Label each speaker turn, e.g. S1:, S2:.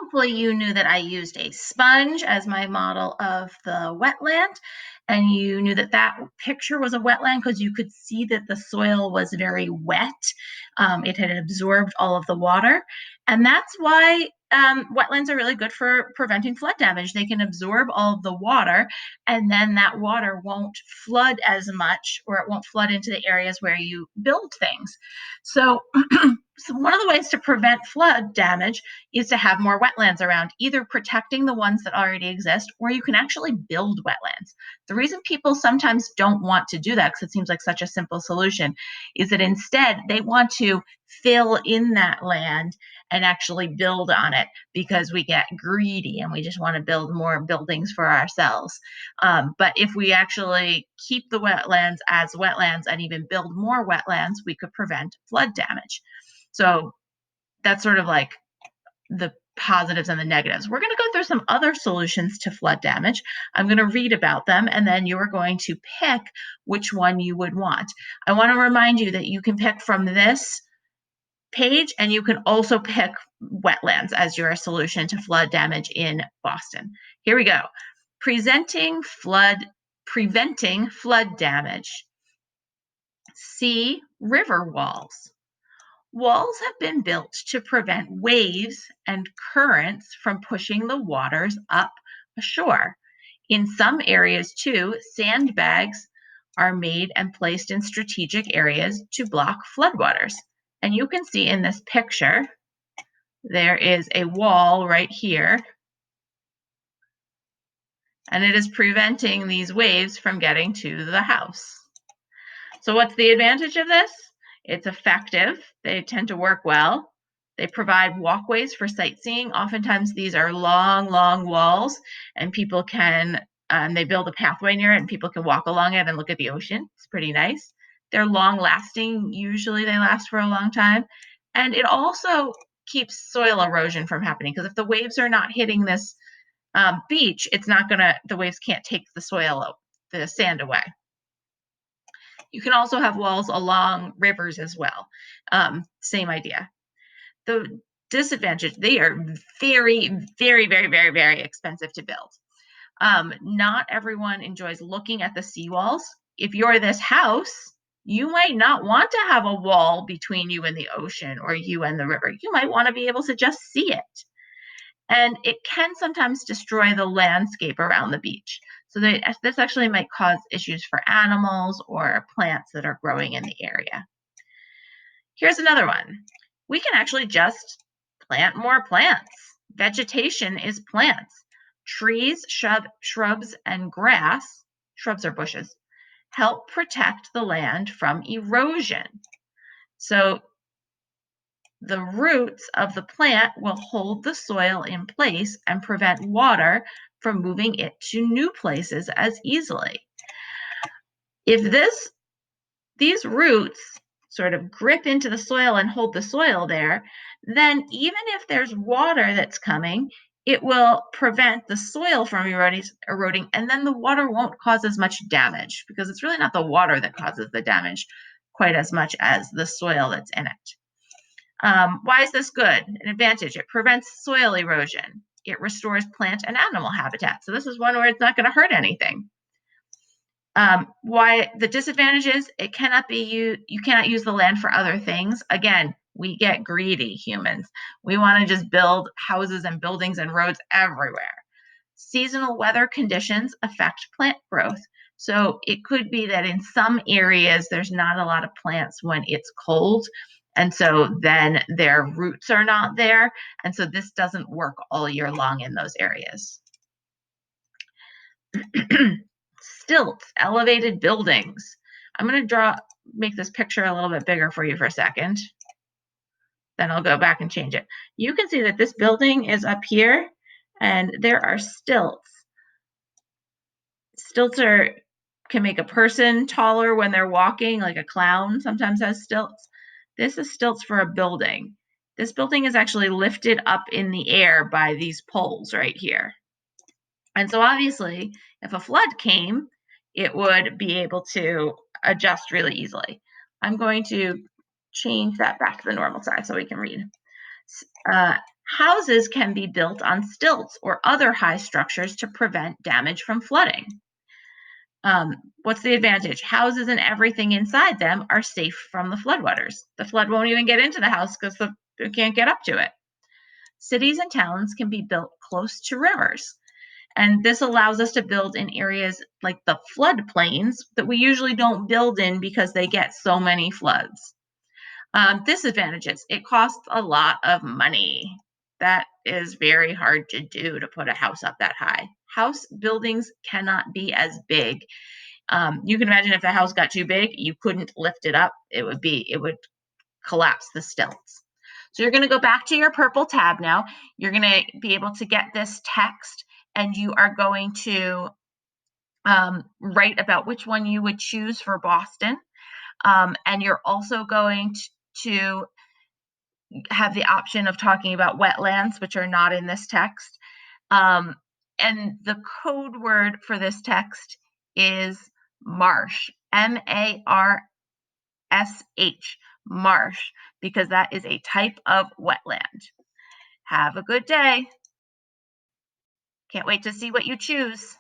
S1: Hopefully you knew that I used a sponge as my model of the wetland, and you knew that that picture was a wetland because you could see that the soil was very wet. It had absorbed all of the water, and that's why wetlands are really good for preventing flood damage. They can absorb all of the water, and then that water won't flood as much, or it won't flood into the areas where you build things. So, so one of the ways to prevent flood damage is to have more wetlands around, either protecting the ones that already exist, or you can actually build wetlands. The reason people sometimes don't want to do that, because it seems like such a simple solution, is that instead they want to fill in that land and actually build on it because we get greedy and we just want to build more buildings for ourselves. But if we actually keep the wetlands as wetlands and even build more wetlands, we could prevent flood damage. So that's sort of like the positives and the negatives. We're going to go through some other solutions to flood damage. I'm going to read about them, and then you are going to pick which one you would want. I want to remind you that you can pick from this page, and you can also pick wetlands as your solution to flood damage in Boston. Here we go. Preventing flood damage. C, river walls. Walls have been built to prevent waves and currents from pushing the waters up ashore. In some areas, too, sandbags are made and placed in strategic areas to block floodwaters. And you can see in this picture, there is a wall right here, and it is preventing these waves from getting to the house. So what's the advantage of this? It's effective. They tend to work well. They provide walkways for sightseeing. Oftentimes these are long, long walls, and people can, they build a pathway near it and people can walk along it and look at the ocean. It's pretty nice. They're long lasting. Usually they last for a long time. And it also keeps soil erosion from happening, because if the waves are not hitting this beach, it's not gonna, the waves can't take the soil, the sand away. You can also have walls along rivers as well. Same idea. The disadvantage, they are very, very, very, very, very expensive to build. Not everyone enjoys looking at the seawalls. If you're this house, you might not want to have a wall between you and the ocean or you and the river. You might want to be able to just see it. And it can sometimes destroy the landscape around the beach. So this actually might cause issues for animals or plants that are growing in the area. Here's another one. We can actually just plant more plants. Vegetation is plants. Trees, shrubs, and grass, shrubs or bushes, help protect the land from erosion. So the roots of the plant will hold the soil in place and prevent water from moving it to new places as easily. If these roots sort of grip into the soil and hold the soil there, then even if there's water that's coming, it will prevent the soil from eroding, and then the water won't cause as much damage, because it's really not the water that causes the damage quite as much as the soil that's in it. Why is this good? An advantage: it prevents soil erosion. It restores plant and animal habitat. So this is one where it's not going to hurt anything. Why the disadvantage is you cannot use the land for other things. Again, we get greedy humans. We want to just build houses and buildings and roads everywhere. Seasonal weather conditions affect plant growth. So it could be that in some areas there's not a lot of plants when it's cold, and so then their roots are not there, and so this doesn't work all year long in those areas. Stilts, elevated buildings. I'm going to make this picture a little bit bigger for you for a second. Then I'll go back and change it. You can see that this building is up here, and there are stilts. Stilts can make a person taller when they're walking, like a clown sometimes has stilts. This is stilts for a building. This building is actually lifted up in the air by these poles right here. And so obviously, if a flood came, it would be able to adjust really easily. I'm going to change that back to the normal size so we can read. Houses can be built on stilts or other high structures to prevent damage from flooding. What's the advantage? Houses and everything inside them are safe from the floodwaters. The flood won't even get into the house because you can't get up to it. Cities and towns can be built close to rivers. And this allows us to build in areas like the floodplains that we usually don't build in because they get so many floods. Disadvantages: it costs a lot of money. That is very hard to do, to put a house up that high. House buildings cannot be as big. You can imagine if the house got too big, you couldn't lift it up. It would collapse the stilts. So you're going to go back to your purple tab now. You're going to be able to get this text, and you are going to write about which one you would choose for Boston. And you're also going to have the option of talking about wetlands, which are not in this text. And the code word for this text is marsh, MARSH, marsh, because that is a type of wetland. Have a good day. Can't wait to see what you choose.